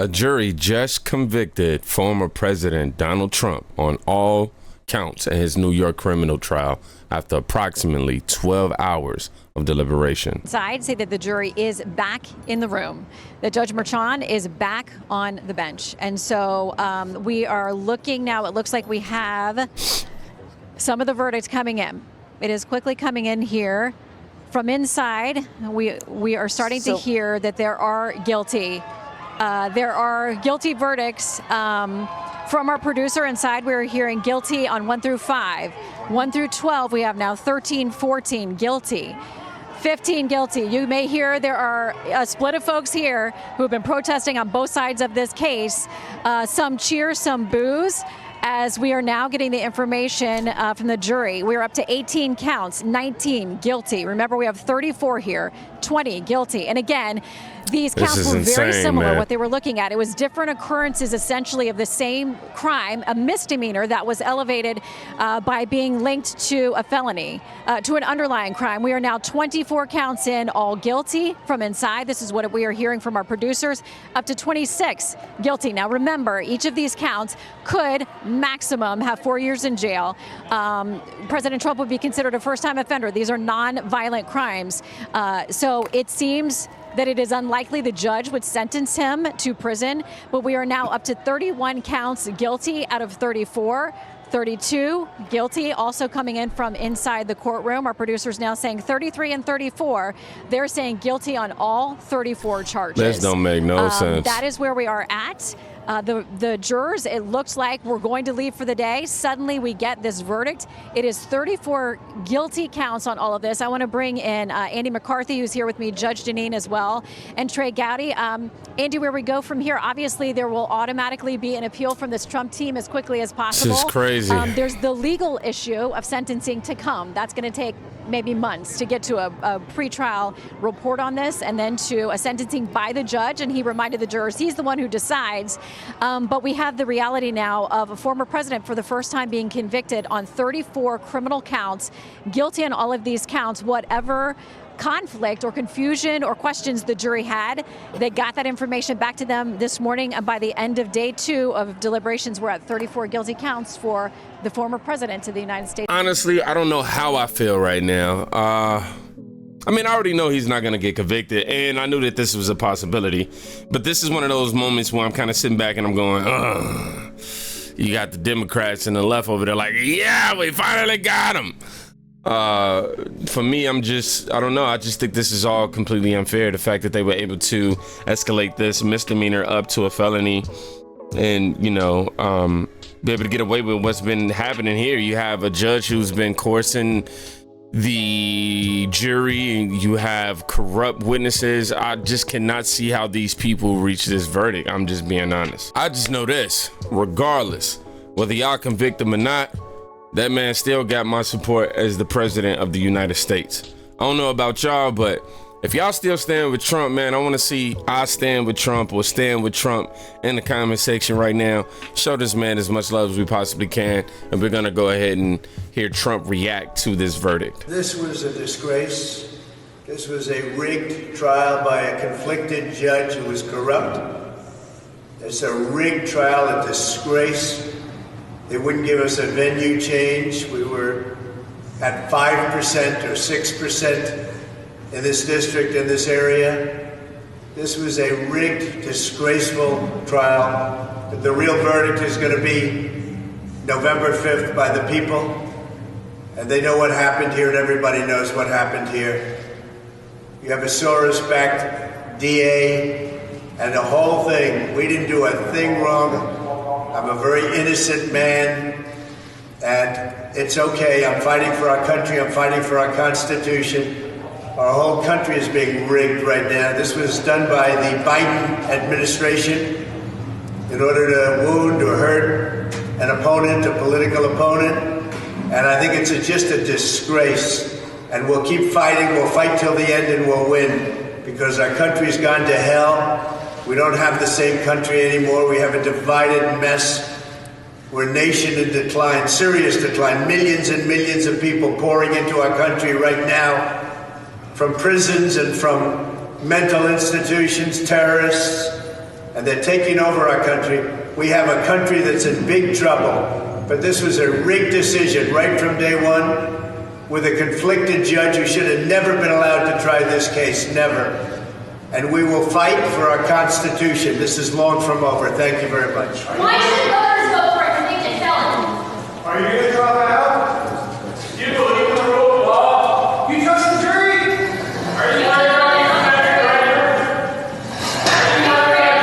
A jury just convicted former President Donald Trump on all counts in his New York criminal trial after approximately 12 hours of deliberation. Side say that the jury is back in the room, that Judge Merchan is back on the bench. And so we are looking now, it looks like we have some of the verdicts coming in. It is quickly coming in here. From inside, we are starting to hear that there are guilty. There are guilty verdicts from our producer inside. We're hearing guilty on 1 through 5. 1 through 12, we have now 13, 14 guilty. 15 guilty. You may hear there are a split of folks here who have been protesting on both sides of this case. Some cheer, some boos, as we are now getting the information from the jury. We're up to 18 counts, 19 guilty. Remember, we have 34 here, 20 guilty. And again, these counts were very similar, what they were looking at. It was different occurrences, essentially, of the same crime, a misdemeanor that was elevated by being linked to a felony, to an underlying crime. We are now 24 counts in, all guilty from inside. This is what we are hearing from our producers, up to 26 guilty. Now, remember, each of these counts could maximum have 4 years in jail. President Trump would be considered a first-time offender. These are non-violent crimes. So it seems that it is unlikely the judge would sentence him to prison, but we are now up to 31 counts guilty out of 34. 32 guilty, also coming in from inside the courtroom. Our producers now saying 33 and 34. They're saying guilty on all 34 charges. This don't make no sense. That is where we are at. The jurors, it looks like we're going to leave for the day. Suddenly we get this verdict. It is 34 guilty counts on all of this. I want to bring in Andy McCarthy, who's here with me, Judge Deneen as well, and Trey Gowdy. Andy, where we go from here, obviously there will automatically be an appeal from this Trump team as quickly as possible. This is crazy. There's the legal issue of sentencing to come. That's going to take maybe months to get to a pretrial report on this and then to a sentencing by the judge. And he reminded the jurors he's the one who decides. But we have the reality now of a former president for the first time being convicted on 34 criminal counts, guilty on all of these counts, whatever conflict or confusion or questions the jury had. They got that information back to them this morning, and by the end of day 2 of deliberations, we're at 34 guilty counts for the former president of the United States. Honestly, I don't know how I feel right now. I mean, I already know he's not going to get convicted, and I knew that this was a possibility, but this is one of those moments where I'm kind of sitting back and I'm going, ugh. You got the Democrats and the left over there like, yeah, we finally got him. For me, I don't know. I just think this is all completely unfair. The fact that they were able to escalate this misdemeanor up to a felony and, be able to get away with what's been happening here. You have a judge who's been coercing the jury, and you have corrupt witnesses. I just cannot see how these people reach this verdict. I'm just being honest. I just know this, regardless, whether y'all convict him or not, that man still got my support as the president of the United States. I don't know about y'all, but if y'all still stand with Trump, man, I want to see I stand with Trump or stand with Trump in the comment section right now. Show this man as much love as we possibly can, and we're going to go ahead and hear Trump react to this verdict. This was a disgrace. This was a rigged trial by a conflicted judge who was corrupt. It's a rigged trial, a disgrace. They wouldn't give us a venue change. We were at 5% or 6% in this district, in this area. This was a rigged, disgraceful trial. The real verdict is going to be November 5th by the people. And they know what happened here, and everybody knows what happened here. You have a Soros-backed DA, and the whole thing, we didn't do a thing wrong. I'm a very innocent man, and it's okay. I'm fighting for our country. I'm fighting for our Constitution. Our whole country is being rigged right now. This was done by the Biden administration in order to wound or hurt an opponent, a political opponent. And I think it's just a disgrace. And we'll keep fighting. We'll fight till the end, and we'll win, because our country's gone to hell. We don't have the same country anymore. We have a divided mess. We're a nation in decline, serious decline. Millions and millions of people pouring into our country right now from prisons and from mental institutions, terrorists. and they're taking over our country. We have a country that's in big trouble. But this was a rigged decision right from day one, with a conflicted judge who should have never been allowed to try this case, never. And we will fight for our Constitution. This is long from over. Thank you very much. Why should voters vote for a convicted felon? Are you going to drop out? You believe in the rule of law? You trust the jury? Are you worried about your American record? Are you worried about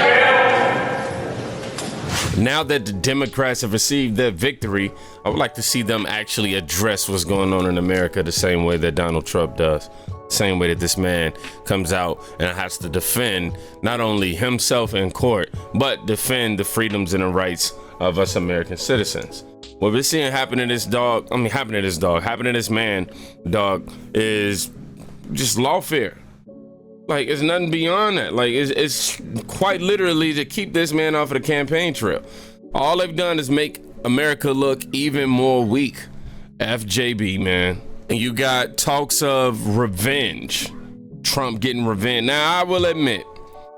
jail? Now that the Democrats have received their victory, I would like to see them actually address what's going on in America the same way that Donald Trump does. Same way that this man comes out and has to defend not only himself in court, but defend the freedoms and the rights of us American citizens. What we're seeing happen to this man, dog, is just lawfare. Like, it's nothing beyond that. Like, it's quite literally to keep this man off of the campaign trail. All they've done is make America look even more weak. FJB, man. And you got talks of revenge. Trump getting revenge. Now, I will admit,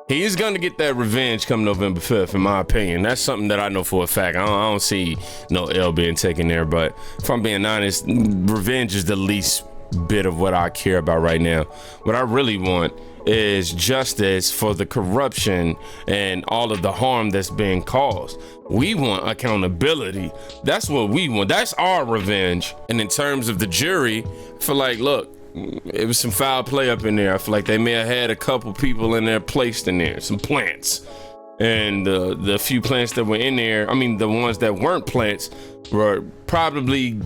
he's going to get that revenge come November 5th, in my opinion. That's something that I know for a fact. I don't see no L being taken there. But if I'm being honest, revenge is the least bit of what I care about right now. What I really want is justice for the corruption and all of the harm that's being caused. We want accountability. That's what we want. That's our revenge. And in terms of the jury, I feel like, look, it was some foul play up in there. I feel like they may have had a couple people in there placed in there, some plants. And the few plants that were in there, I mean, the ones that weren't plants were probably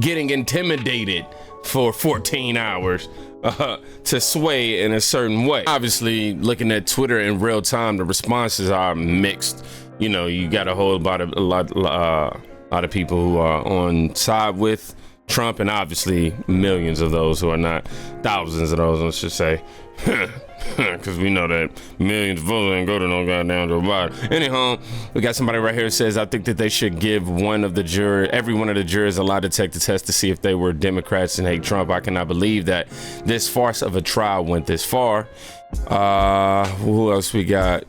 getting intimidated for 14 hours to sway in a certain way. Obviously, looking at Twitter in real time, the responses are mixed. You know, you got a lot of people who are on side with Trump, and obviously millions of those who are not, thousands of those, I should say, because we know that millions of votes ain't go to no goddamn Joe Biden. Anyhow, we got somebody right here who says, I think that they should give every one of the jurors a lie detector test to see if they were Democrats and hate Trump. I cannot believe that this farce of a trial went this far. Who else we got?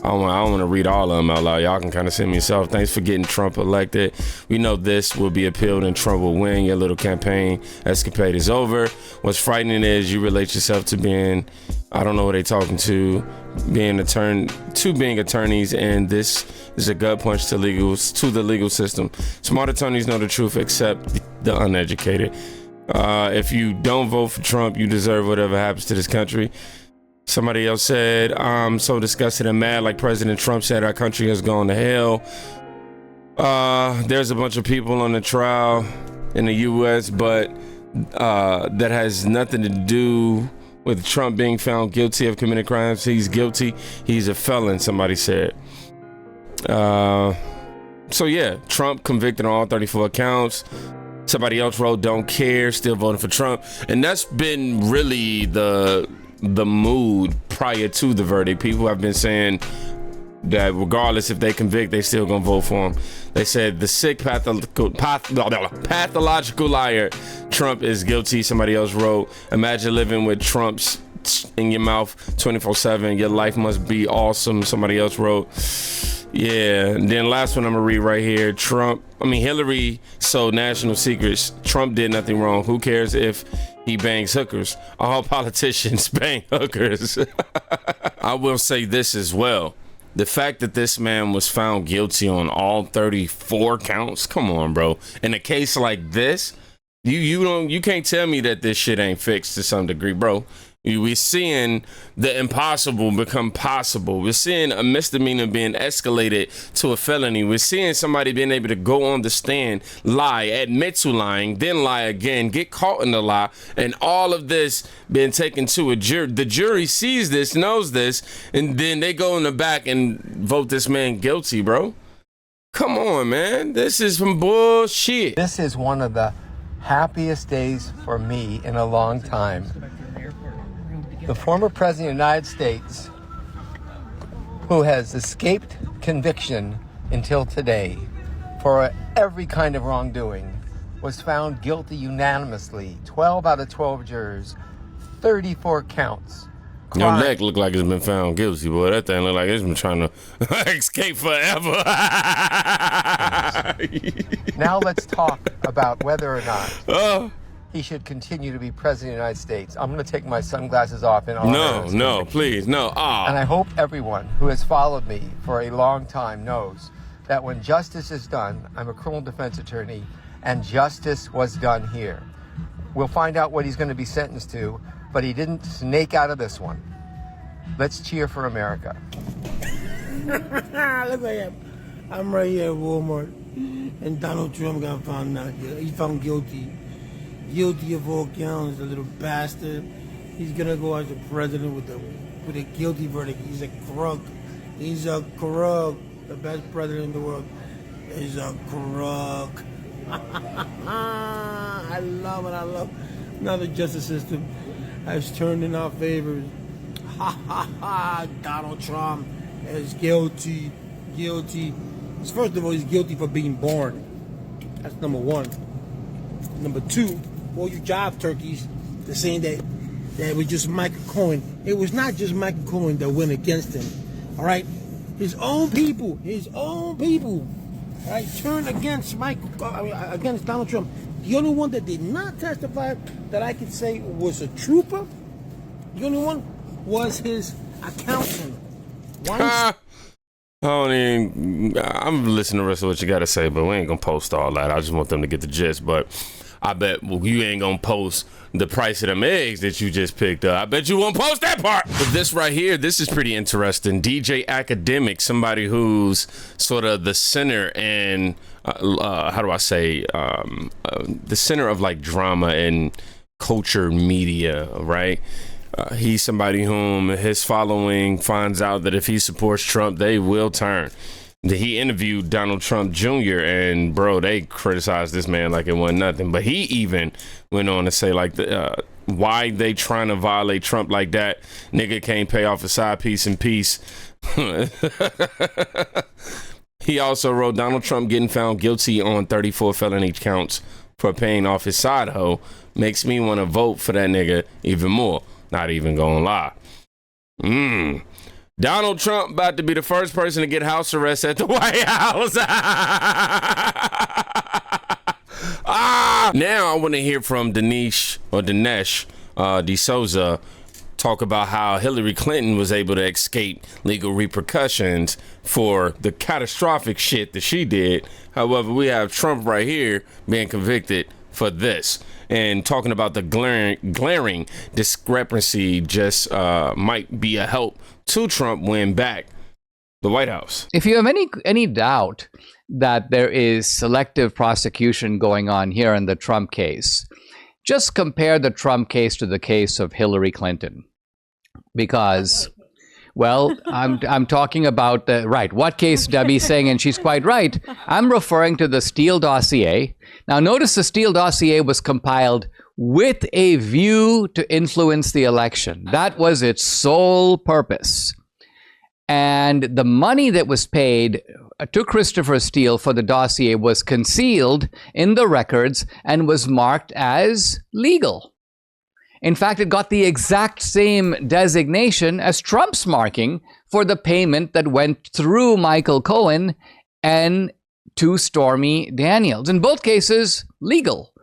I don't want to read all of them out loud. Y'all can kind of see me yourself. Thanks for getting Trump elected. We know this will be appealed and Trump will win. Your little campaign escapade is over. What's frightening is you relate yourself to being, I don't know who they talking to, being attorneys, and this is a gut punch to the legal system. Smart attorneys know the truth, except the uneducated. If you don't vote for Trump, you deserve whatever happens to this country. Somebody else said, I'm so disgusted and mad, like President Trump said, our country has gone to hell. There's a bunch of people on the trial in the U.S., but that has nothing to do with Trump being found guilty of committing crimes. He's guilty. He's a felon, somebody said. So yeah, Trump convicted on all 34 counts. Somebody else wrote, don't care, still voting for Trump. And that's been really the mood prior to the verdict. People have been saying that regardless if they convict, they still gonna vote for him. They said the sick pathological liar, Trump is guilty. Somebody else wrote, imagine living with Trump's in your mouth 24/7. Your life must be awesome. Somebody else wrote, yeah. And then last one I'm gonna read right here. Hillary sold national secrets. Trump did nothing wrong. Who cares if he bangs hookers? All politicians bang hookers. I will say this as well. The fact that this man was found guilty on all 34 counts. Come on, bro. In a case like this, you can't tell me that this shit ain't fixed to some degree, bro. We're seeing the impossible become possible. We're seeing a misdemeanor being escalated to a felony. We're seeing somebody being able to go on the stand, lie, admit to lying, then lie again, get caught in the lie, and all of this being taken to a jury. The jury sees this, knows this, and then they go in the back and vote this man guilty, bro. Come on, man. This is some bullshit. This is one of the happiest days for me in a long time. The former president of the United States, who has escaped conviction until today for every kind of wrongdoing, was found guilty unanimously. 12 out of 12 jurors, 34 counts. Your crime. neck look like it's been found guilty, boy. That thing look like it's been trying to escape forever. Now let's talk about whether or not he should continue to be president of the United States. I'm going to take my sunglasses off in honor of his No, conviction. please, no. And I hope everyone who has followed me for a long time knows that when justice is done, I'm a criminal defense attorney, and justice was done here. We'll find out what he's going to be sentenced to, but he didn't snake out of this one. Let's cheer for America. Look at him. I'm right here at Walmart, and Donald Trump got found not guilty. He's found guilty. Guilty of all counts, a little bastard. He's gonna go as a president with a guilty verdict. He's a crook. He's a crook. The best president in the world is a crook. I love it. I love. Now the justice system has turned in our favor. Ha ha ha! Donald Trump is guilty. Guilty. First of all, he's guilty for being born. That's number one. Number two, all you job turkeys, they're saying that it was just Michael Cohen. It was not just Michael Cohen that went against him. All right, his own people, all right, turned against against Donald Trump. The only one that did not testify that I could say was a trooper, the only one was his accountant. I'm listening to the rest of what you got to say, but we ain't going to post all that. I just want them to get the gist. But I bet you ain't going to post the price of them eggs that you just picked up. I bet you won't post that part. But this right here, this is pretty interesting. DJ Academic, somebody who's sort of the center and, the center of like drama and culture media, right? He's somebody whom his following finds out that if he supports Trump, they will turn. He interviewed Donald Trump Jr. and bro, they criticized this man like it wasn't nothing. But he even went on to say like why they trying to violate Trump like that? Nigga can't pay off a side piece in peace. He also wrote Donald Trump getting found guilty on 34 felony counts for paying off his side hoe makes me want to vote for that nigga even more. Not even gonna lie. Donald Trump about to be the first person to get house arrest at the White House. Now I want to hear from Dinesh D'Souza talk about how Hillary Clinton was able to escape legal repercussions for the catastrophic shit that she did. However, we have Trump right here being convicted for this. And talking about the glaring discrepancy just might be a help to Trump win back the White House. If you have any doubt that there is selective prosecution going on here in the Trump case, just compare the Trump case to the case of Hillary Clinton. Because, well, I'm talking about what case Debbie's saying, and she's quite right. I'm referring to the Steele dossier. Now, notice the Steele dossier was compiled with a view to influence the election. That was its sole purpose. And the money that was paid to Christopher Steele for the dossier was concealed in the records and was marked as legal. In fact, it got the exact same designation as Trump's marking for the payment that went through Michael Cohen and to Stormy Daniels. In both cases, legal.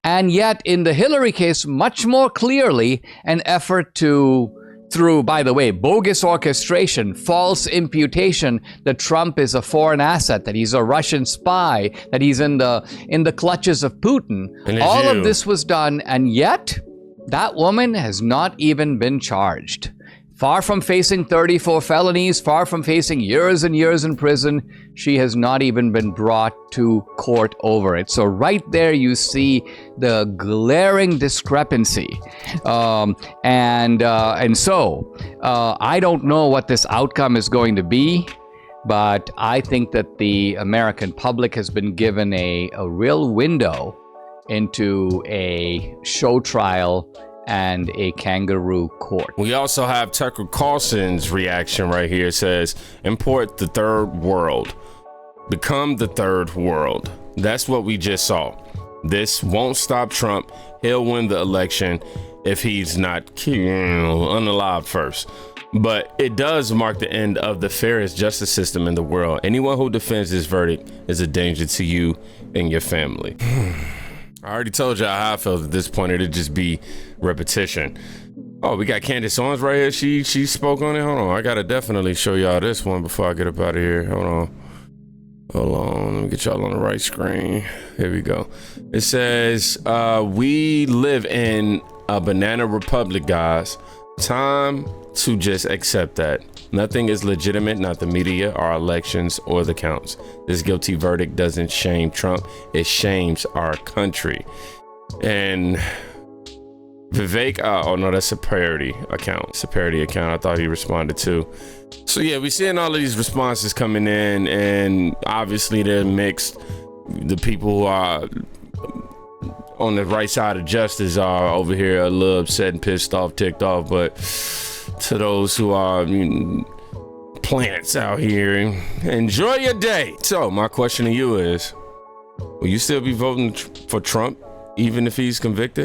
And yet, in the Hillary case, much more clearly, an effort through, by the way, bogus orchestration, false imputation that Trump is a foreign asset, that he's a Russian spy, that he's in the clutches of Putin. All of this was done, and yet that woman has not even been charged. Far from facing 34 felonies, far from facing years and years in prison, she has not even been brought to court over it. So right there you see the glaring discrepancy. And so I don't know what this outcome is going to be, but I think that the American public has been given a real window into a show trial and a kangaroo court. We also have Tucker Carlson's reaction right here. It says, import the third world. Become the third world. That's what we just saw. This won't stop Trump. He'll win the election. if he's not unalive first. But it does mark the end of the fairest justice system in the world. Anyone who defends this verdict is a danger to you and your family. I already told y'all how I felt at this point. It'd just be repetition. Oh, we got Candace Owens right here. She spoke on it. Hold on. I gotta definitely show y'all this one before I get up out of here. Hold on. Let me get y'all on the right screen. Here we go. It says, we live in a banana republic, guys. Time to just accept that. Nothing is legitimate, not the media, our elections, or the counts. This guilty verdict doesn't shame Trump. It shames our country. And Vivek, oh no, that's a parody account. I thought he responded too. So yeah, we're seeing all of these responses coming in, and obviously they're mixed. The people who are on the right side of justice are over here a little upset and pissed off, ticked off, but to those who are plants out here, enjoy your day. So my question to you is, will you still be voting for Trump even if he's convicted?